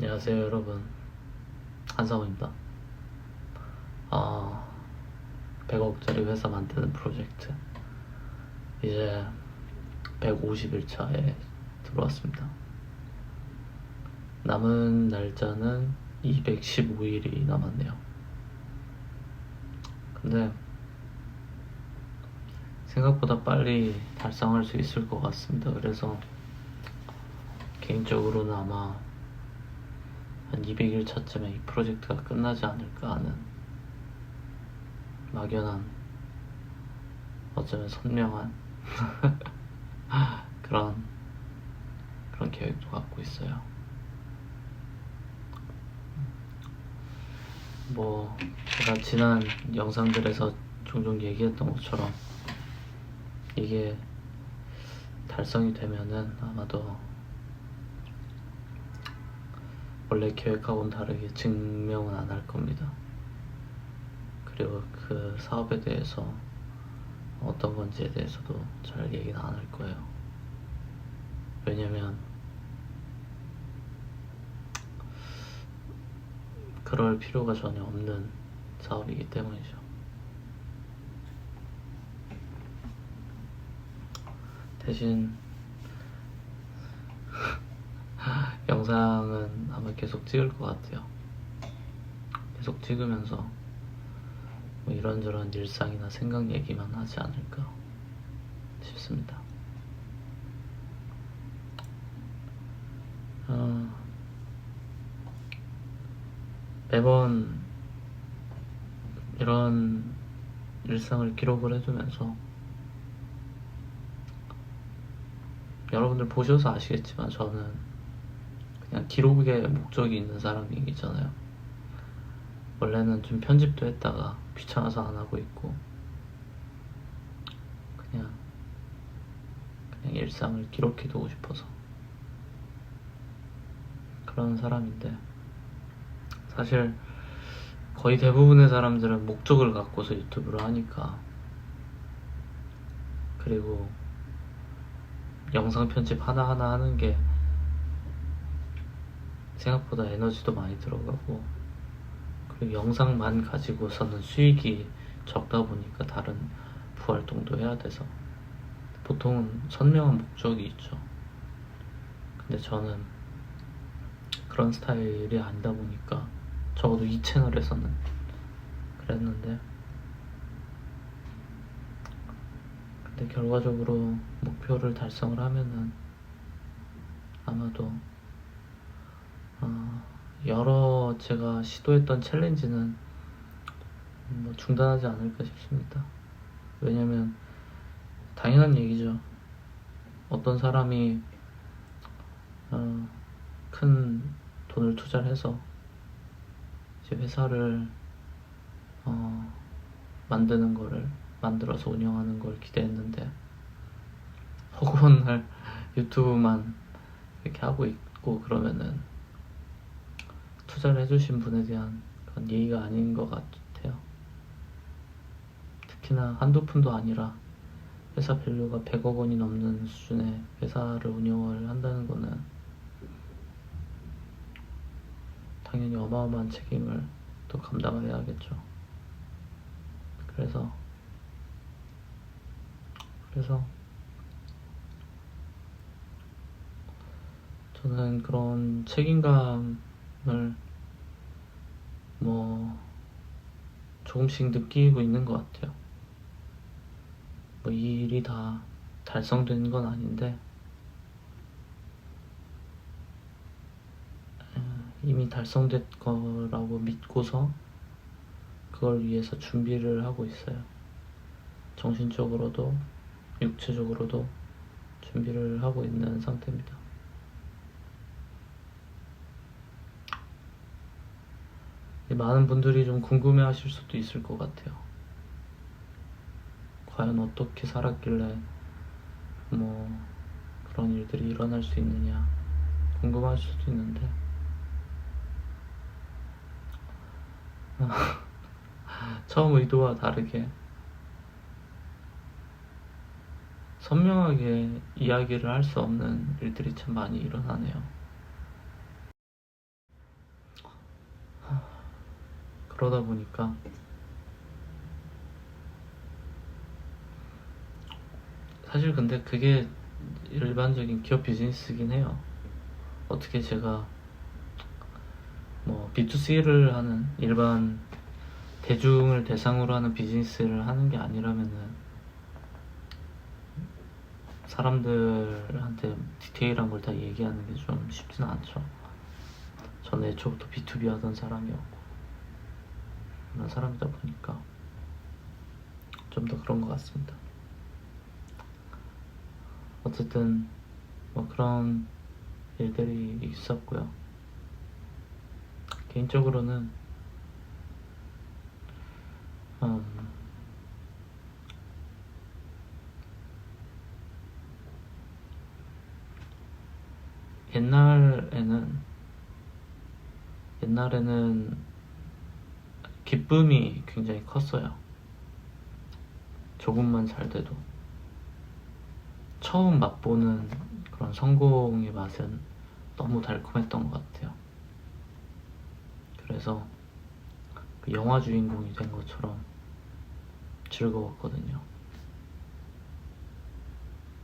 안녕하세요 여러분, 한상우입니다. 100억짜리 회사 만드는 프로젝트 이제 150일차에 들어왔습니다. 남은 날짜는 215일이 남았네요. 근데 생각보다 빨리 달성할 수 있을 것 같습니다. 그래서 개인적으로는 아마 한 200일 차쯤에 이 프로젝트가 끝나지 않을까 하는 막연한, 어쩌면 선명한 그런 계획도 갖고 있어요. 제가 지난 영상들에서 종종 얘기했던 것처럼 이게 달성이 되면은 아마도 원래 계획하고는 다르게 증명은 안 할 겁니다. 그리고 그 사업에 대해서 어떤 건지에 대해서도 잘 얘기는 안 할 거예요. 왜냐면 그럴 필요가 전혀 없는 사업이기 때문이죠. 대신 영상은 아마 계속 찍을 것 같아요. 계속 찍으면서 이런저런 일상이나 생각 얘기만 하지 않을까 싶습니다. 매번 이런 일상을 기록을 해두면서 여러분들 보셔서 아시겠지만 저는 그냥 기록에 목적이 있는 사람이잖아요. 원래는 좀 편집도 했다가 귀찮아서 안 하고 있고 그냥 일상을 기록해두고 싶어서 그런 사람인데, 사실 거의 대부분의 사람들은 목적을 갖고서 유튜브를 하니까, 그리고 영상 편집 하나하나 하는 게 생각보다 에너지도 많이 들어가고, 그리고 영상만 가지고서는 수익이 적다 보니까 다른 부활동도 해야 돼서 보통은 선명한 목적이 있죠. 근데 저는 그런 스타일이 아니다 보니까, 적어도 이 채널에서는 그랬는데, 근데 결과적으로 목표를 달성을 하면은 아마도 여러 제가 시도했던 챌린지는 중단하지 않을까 싶습니다. 왜냐면 당연한 얘기죠. 어떤 사람이 큰 돈을 투자를 해서 이제 회사를 만드는 거를, 만들어서 운영하는 걸 기대했는데 허구한 날 유튜브만 이렇게 하고 있고 그러면은 투자를 해주신 분에 대한 그런 예의가 아닌 것 같아요. 특히나 한두 푼도 아니라 회사 밸류가 100억 원이 넘는 수준의 회사를 운영을 한다는 거는 당연히 어마어마한 책임을 또 감당을 해야겠죠. 그래서 저는 그런 책임감을 조금씩 느끼고 있는 것 같아요. 이 일이 다 달성된 건 아닌데 이미 달성된 거라고 믿고서 그걸 위해서 준비를 하고 있어요. 정신적으로도 육체적으로도 준비를 하고 있는 상태입니다. 많은 분들이 좀 궁금해 하실 수도 있을 것 같아요. 과연 어떻게 살았길래 그런 일들이 일어날 수 있느냐 궁금하실 수도 있는데 처음 의도와 다르게 선명하게 이야기를 할 수 없는 일들이 참 많이 일어나네요. 그러다 보니까 사실 근데 그게 일반적인 기업 비즈니스긴 해요. 어떻게 제가 뭐 B2C를 하는 일반 대중을 대상으로 하는 비즈니스를 하는 게 아니라면은 사람들한테 디테일한 걸 다 얘기하는 게 좀 쉽지는 않죠. 저는 애초부터 B2B 하던 사람이었고 그런 사람이다 보니까 좀 더 그런 것 같습니다. 어쨌든 뭐 그런 일들이 있었고요. 개인적으로는 옛날에는 기쁨이 굉장히 컸어요. 조금만 잘 돼도 처음 맛보는 그런 성공의 맛은 너무 달콤했던 것 같아요. 그래서 그 영화 주인공이 된 것처럼 즐거웠거든요.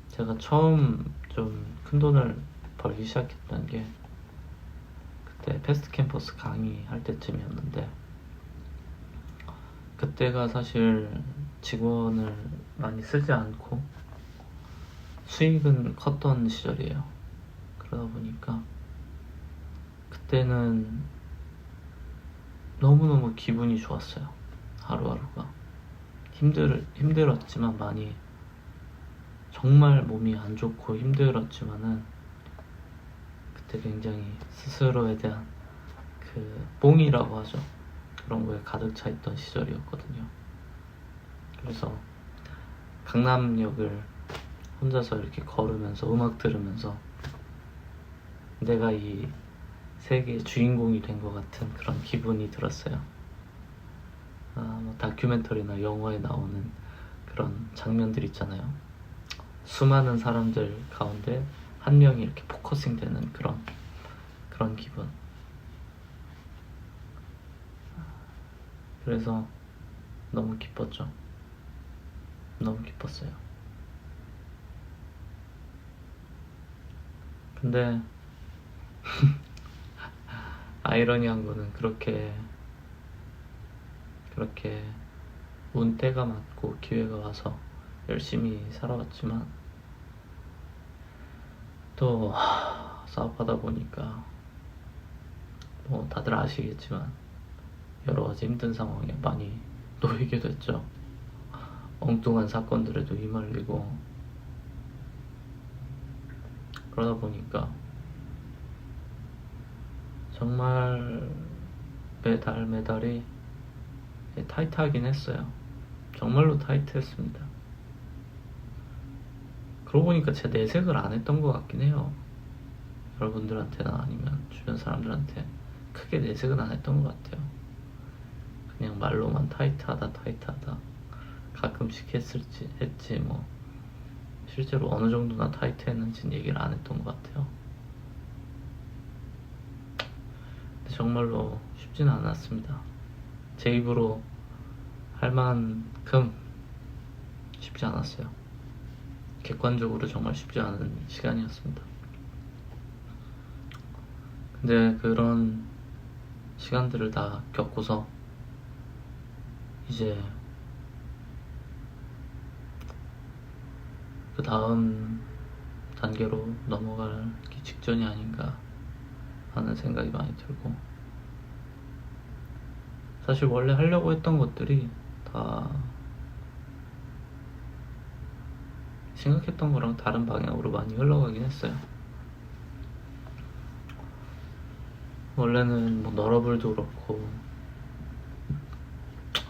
제가 처음 좀 큰 돈을 벌기 시작했던 게 그때 패스트 캠퍼스 강의할 때쯤이었는데, 그때가 사실 직원을 많이 쓰지 않고 수익은 컸던 시절이에요. 그러다 보니까 그때는 너무너무 기분이 좋았어요. 하루하루가 힘들었지만 많이, 정말 몸이 안 좋고 힘들었지만은 그때 굉장히 스스로에 대한 그 뽕이라고 하죠. 그런 거에 가득 차 있던 시절이었거든요. 그래서 강남역을 혼자서 이렇게 걸으면서 음악 들으면서 내가 이 세계의 주인공이 된 것 같은 그런 기분이 들었어요. 뭐 다큐멘터리나 영화에 나오는 그런 장면들 있잖아요. 수많은 사람들 가운데 한 명이 이렇게 포커싱 되는 그런 기분. 그래서 너무 기뻤죠. 너무 기뻤어요. 근데 아이러니한 거는 그렇게 운때가 맞고 기회가 와서 열심히 살아왔지만 또 사업하다 보니까 뭐 다들 아시겠지만 여러 가지 힘든 상황에 많이 놓이게 됐죠. 엉뚱한 사건들에도 휘말리고, 그러다 보니까 정말 매달이 타이트하긴 했어요. 정말로 타이트했습니다. 그러고 보니까 제 내색을 안 했던 것 같긴 해요. 여러분들한테나 아니면 주변 사람들한테 크게 내색은 안 했던 것 같아요. 그냥 말로만 타이트하다 가끔씩 했지 뭐 실제로 어느 정도나 타이트했는지는 얘기를 안 했던 것 같아요. 근데 정말로 쉽지는 않았습니다. 제 입으로 할 만큼 쉽지 않았어요. 객관적으로 정말 쉽지 않은 시간이었습니다. 근데 그런 시간들을 다 겪고서 이제 그 다음 단계로 넘어가기 직전이 아닌가 하는 생각이 많이 들고, 사실 원래 하려고 했던 것들이 다 생각했던 거랑 다른 방향으로 많이 흘러가긴 했어요. 원래는 뭐 너러블도 그렇고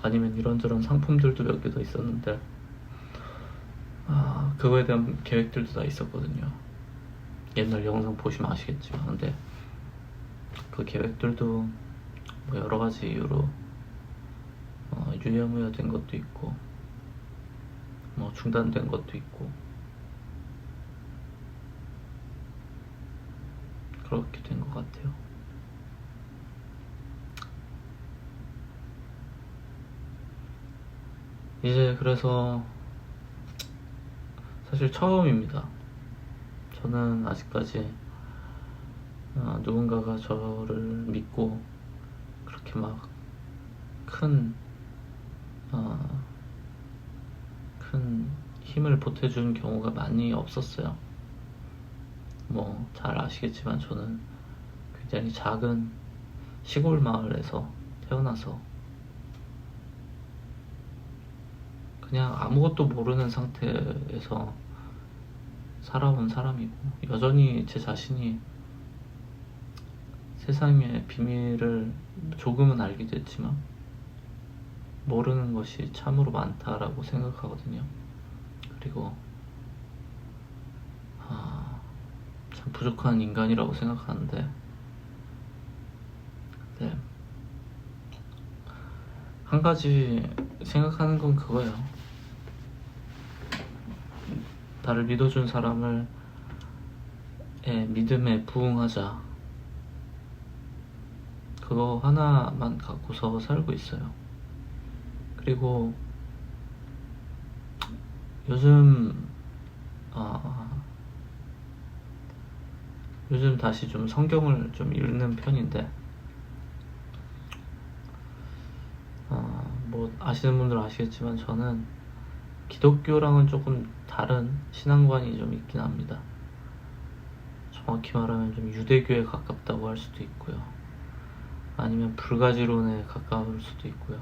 아니면 이런저런 상품들도 몇 개 더 있었는데 그거에 대한 계획들도 다 있었거든요. 옛날 영상 보시면 아시겠지만, 근데 그 계획들도 뭐 여러 가지 이유로 유야무야된 것도 있고 뭐 중단된 것도 있고 그렇게 된 것 같아요. 이제 그래서 사실 처음입니다. 저는 아직까지 누군가가 저를 믿고 그렇게 막 큰 힘을 보태준 경우가 많이 없었어요. 뭐 잘 아시겠지만 저는 굉장히 작은 시골 마을에서 태어나서 그냥 아무것도 모르는 상태에서 살아온 사람이고, 여전히 제 자신이 세상의 비밀을 조금은 알게 됐지만 모르는 것이 참으로 많다라고 생각하거든요. 그리고 참 부족한 인간이라고 생각하는데, 네. 한 가지 생각하는 건 그거예요. 나를 믿어준 사람을 믿음에 부응하자. 그거 하나만 갖고서 살고 있어요. 그리고 요즘 다시 좀 성경을 좀 읽는 편인데, 뭐 아시는 분들은 아시겠지만 저는 기독교랑은 조금 다른 신앙관이 좀 있긴 합니다. 정확히 말하면 좀 유대교에 가깝다고 할 수도 있고요, 아니면 불가지론에 가까울 수도 있고요.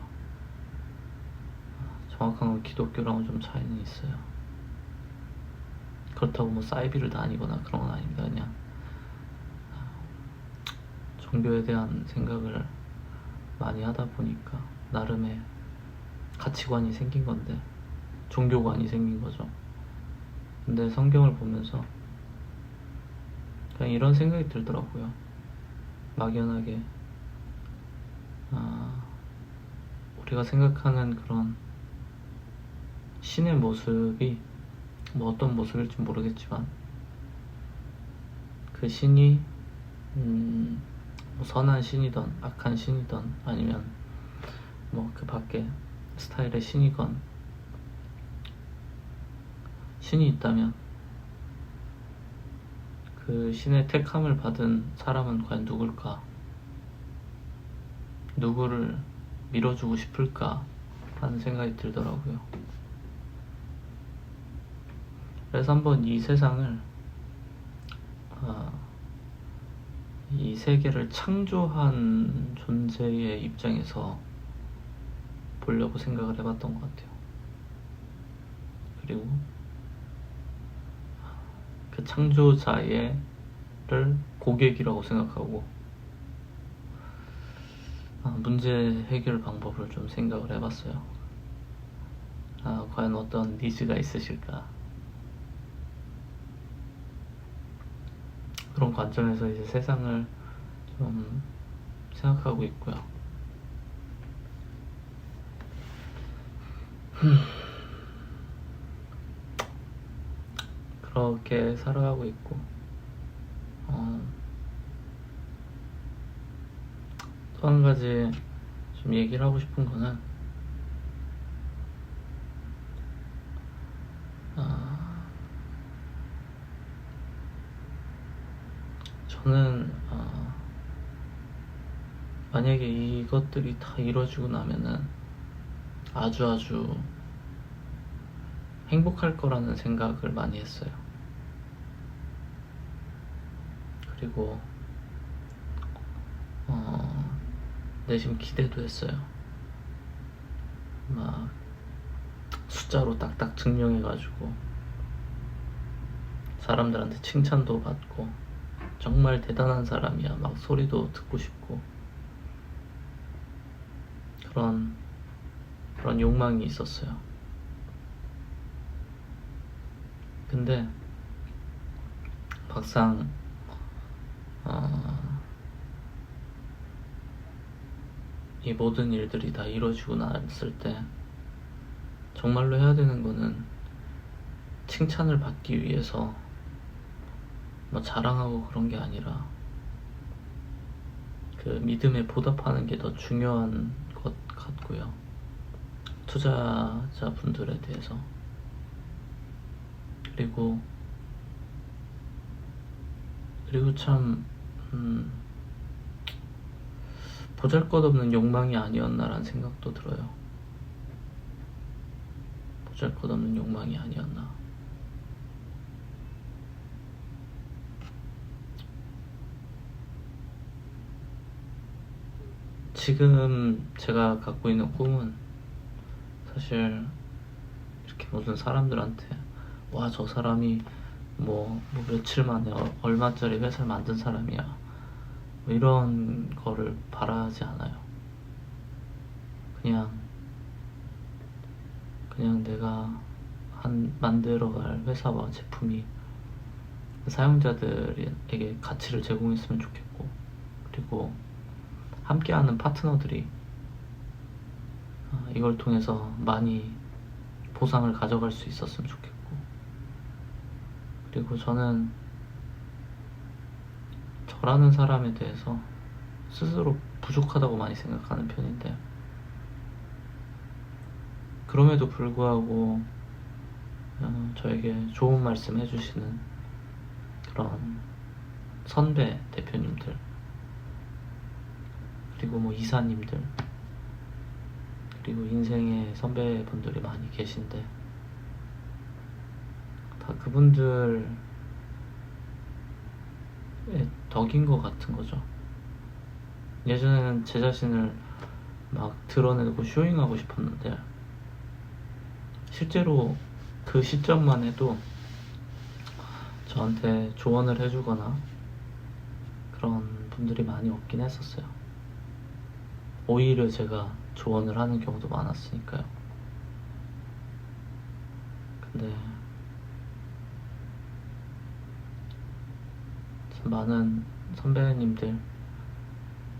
정확한 건 기독교랑은 좀 차이는 있어요. 그렇다고 뭐 사이비를 다니거나 그런 건 아닙니다. 그냥 종교에 대한 생각을 많이 하다 보니까 나름의 가치관이 생긴 건데, 종교관이 생긴 거죠. 근데 성경을 보면서 그냥 이런 생각이 들더라고요. 막연하게 우리가 생각하는 그런 신의 모습이 뭐 어떤 모습일지 모르겠지만, 그 신이 뭐 선한 신이던 악한 신이던 아니면 뭐 그 밖에 스타일의 신이건, 신이 있다면 그 신의 택함을 받은 사람은 과연 누굴까? 누구를 밀어주고 싶을까? 하는 생각이 들더라고요. 그래서 한번 이 세상을, 이 세계를 창조한 존재의 입장에서 보려고 생각을 해봤던 것 같아요. 그리고 그 창조자를 고객이라고 생각하고 문제 해결 방법을 좀 생각을 해봤어요. 과연 어떤 니즈가 있으실까? 그런 관점에서 이제 세상을 좀 생각하고 있고요. 그렇게 살아가고 있고, 또 한 가지 좀 얘기를 하고 싶은 거는, 저는 만약에 이것들이 다 이루어지고 나면은 아주 행복할 거라는 생각을 많이 했어요. 그리고 내심 기대도 했어요. 막 숫자로 딱딱 증명해가지고 사람들한테 칭찬도 받고 정말 대단한 사람이야 막 소리도 듣고 싶고, 그런 욕망이 있었어요. 근데 막상 이 모든 일들이 다 이루어지고 났을 때 정말로 해야 되는 거는 칭찬을 받기 위해서 뭐 자랑하고 그런 게 아니라 그 믿음에 보답하는 게 더 중요한 것 같고요. 투자자분들에 대해서. 그리고 참 보잘것없는 욕망이 아니었나라는 생각도 들어요. 보잘것없는 욕망이 아니었나. 지금 제가 갖고 있는 꿈은 사실 이렇게 무슨 사람들한테 와, 저 사람이 뭐 며칠 만에 얼마짜리 회사를 만든 사람이야, 뭐 이런 거를 바라지 않아요. 그냥 내가 만들어갈 회사와 제품이 사용자들에게 가치를 제공했으면 좋겠고, 그리고 함께하는 파트너들이 이걸 통해서 많이 보상을 가져갈 수 있었으면 좋겠고, 그리고 저는 저라는 사람에 대해서 스스로 부족하다고 많이 생각하는 편인데, 그럼에도 불구하고 저에게 좋은 말씀 해주시는 그런 선배 대표님들, 그리고 뭐 이사님들, 그리고 인생의 선배분들이 많이 계신데, 다 그분들의 덕인 것 같은 거죠. 예전에는 제 자신을 막 드러내고 쇼잉하고 싶었는데, 실제로 그 시점만 해도 저한테 조언을 해주거나 그런 분들이 많이 없긴 했었어요. 오히려 제가 조언을 하는 경우도 많았으니까요. 근데 참 많은 선배님들,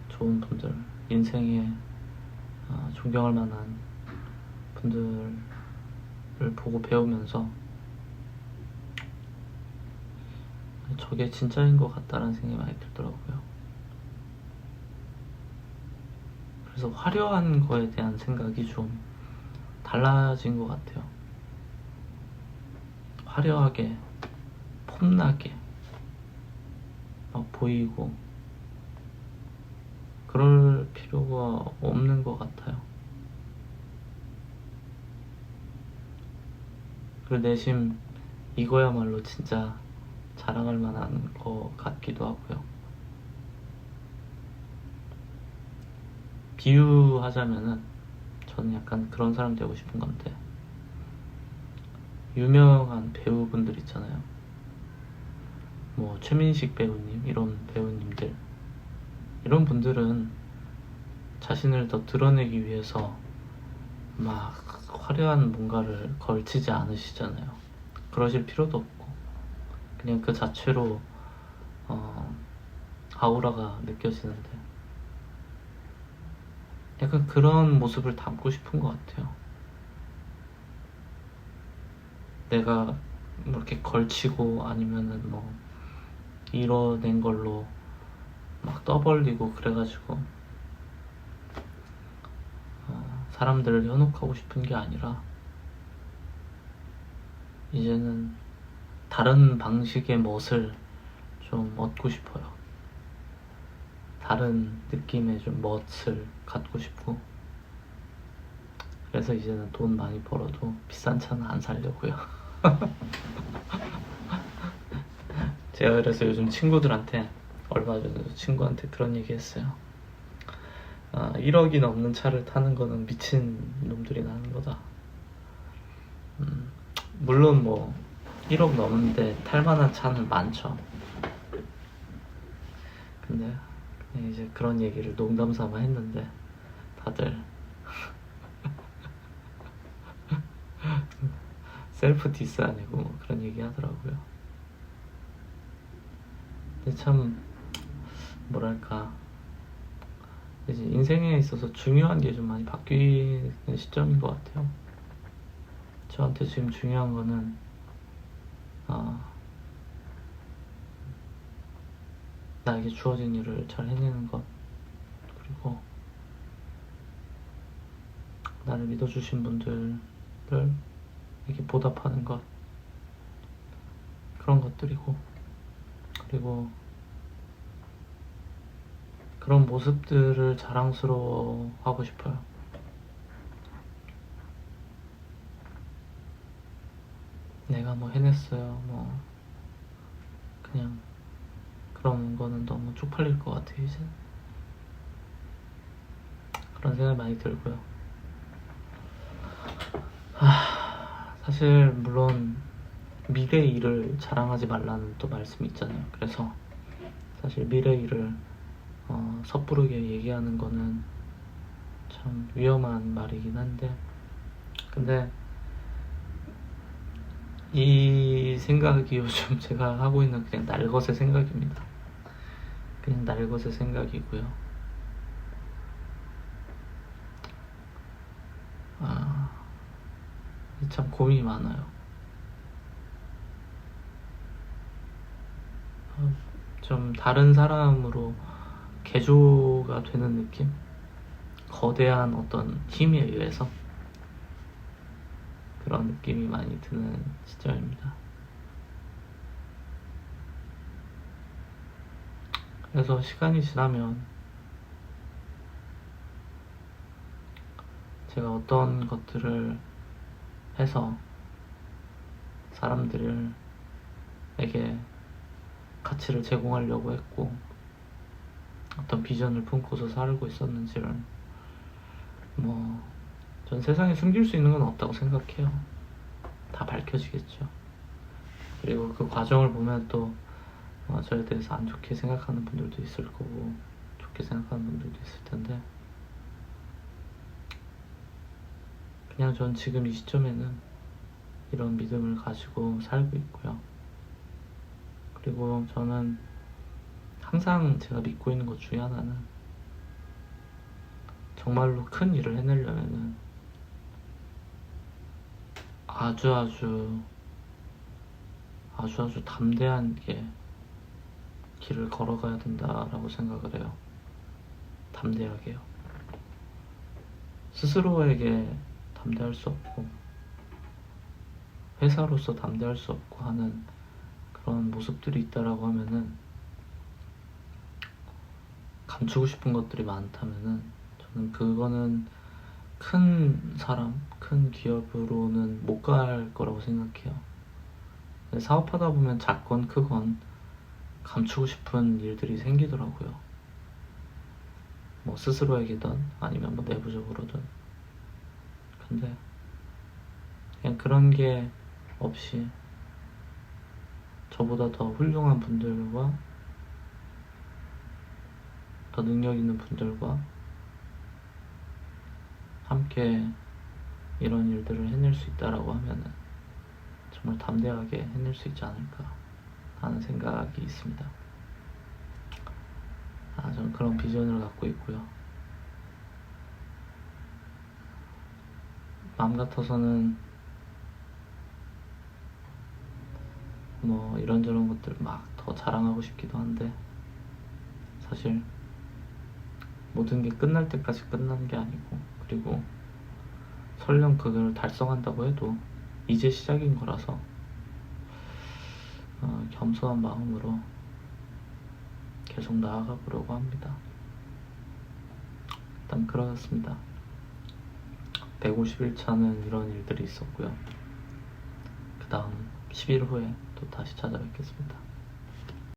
좋은 분들, 인생에 존경할 만한 분들을 보고 배우면서 저게 진짜인 것 같다라는 생각이 많이 들더라고요. 그래서 화려한 거에 대한 생각이 좀 달라진 것 같아요. 화려하게, 폼나게 막 보이고 그럴 필요가 없는 것 같아요. 그리고 내심 이거야말로 진짜 자랑할 만한 것 같기도 하고요. 비유하자면은 저는 약간 그런 사람 되고 싶은 건데, 유명한 배우분들 있잖아요. 뭐 최민식 배우님, 이런 배우님들, 이런 분들은 자신을 더 드러내기 위해서 막 화려한 뭔가를 걸치지 않으시잖아요. 그러실 필요도 없고, 그냥 그 자체로 아우라가 느껴지는데, 약간 그런 모습을 담고 싶은 것 같아요. 내가 뭐 이렇게 걸치고 아니면은 뭐 이뤄낸 걸로 막 떠벌리고 그래가지고 사람들을 현혹하고 싶은 게 아니라, 이제는 다른 방식의 멋을 좀 얻고 싶어요. 다른 느낌의 좀 멋을 갖고 싶고, 그래서 이제는 돈 많이 벌어도 비싼 차는 안 사려고요. 제가 그래서 요즘 친구들한테, 얼마 전에도 친구한테 그런 얘기 했어요. 1억이 넘는 차를 타는 거는 미친 놈들이 나는 거다. 물론 뭐 1억 넘는데 탈만한 차는 많죠. 근데 이제 그런 얘기를 농담 삼아 했는데 다들 셀프 디스 아니고 뭐 그런 얘기 하더라고요. 근데 참 뭐랄까, 이제 인생에 있어서 중요한 게 좀 많이 바뀌는 시점인 것 같아요. 저한테 지금 중요한 거는 나에게 주어진 일을 잘 해내는 것, 그리고 나를 날 믿어주신 분들을 이렇게 보답하는 것, 그런 것들이고, 그리고 그런 모습들을 자랑스러워하고 싶어요. 내가 뭐 해냈어요, 뭐 그냥 그런 거는 너무 쪽팔릴 것 같아요. 이제 그런 생각이 많이 들고요. 사실 물론 미래 일을 자랑하지 말라는 또 말씀이 있잖아요. 그래서 사실 미래 일을 섣부르게 얘기하는 거는 참 위험한 말이긴 한데, 근데 이 생각이 요즘 제가 하고 있는 그냥 날것의 생각입니다. 그냥 날것의 생각이고요. 참 고민이 많아요. 좀 다른 사람으로 개조가 되는 느낌? 거대한 어떤 힘에 의해서 그런 느낌이 많이 드는 시점입니다. 그래서 시간이 지나면 제가 어떤 것들을 해서 사람들에게 가치를 제공하려고 했고 어떤 비전을 품고서 살고 있었는지를 전 세상에 숨길 수 있는 건 없다고 생각해요. 다 밝혀지겠죠. 그리고 그 과정을 보면 또 저에 대해서 안 좋게 생각하는 분들도 있을 거고 좋게 생각하는 분들도 있을 텐데, 그냥 전 지금 이 시점에는 이런 믿음을 가지고 살고 있고요. 그리고 저는 항상 제가 믿고 있는 것 중에 하나는 정말로 큰 일을 해내려면은 아주 담대한 길을 걸어가야 된다라고 생각을 해요. 담대하게요. 스스로에게 담대할 수 없고 회사로서 담대할 수 없고 하는 그런 모습들이 있다라고 하면은, 감추고 싶은 것들이 많다면은 저는 그거는 큰 사람, 큰 기업으로는 못 갈 거라고 생각해요. 사업하다 보면 작건 크건 감추고 싶은 일들이 생기더라고요. 뭐 스스로에게든 아니면 뭐 내부적으로든. 근데 그냥 그런 게 없이 저보다 더 훌륭한 분들과 더 능력 있는 분들과 함께 이런 일들을 해낼 수 있다라고 하면은 정말 담대하게 해낼 수 있지 않을까 하는 생각이 있습니다. 저는 그런 비전을 갖고 있고요. 마음 같아서는 뭐 이런저런 것들 막 더 자랑하고 싶기도 한데, 사실 모든 게 끝날 때까지 끝나는 게 아니고, 그리고 설령 그걸 달성한다고 해도 이제 시작인 거라서 겸손한 마음으로 계속 나아가 보려고 합니다. 일단 그렇습니다. 151차는 이런 일들이 있었고요. 그 다음 10일 후에 또 다시 찾아뵙겠습니다.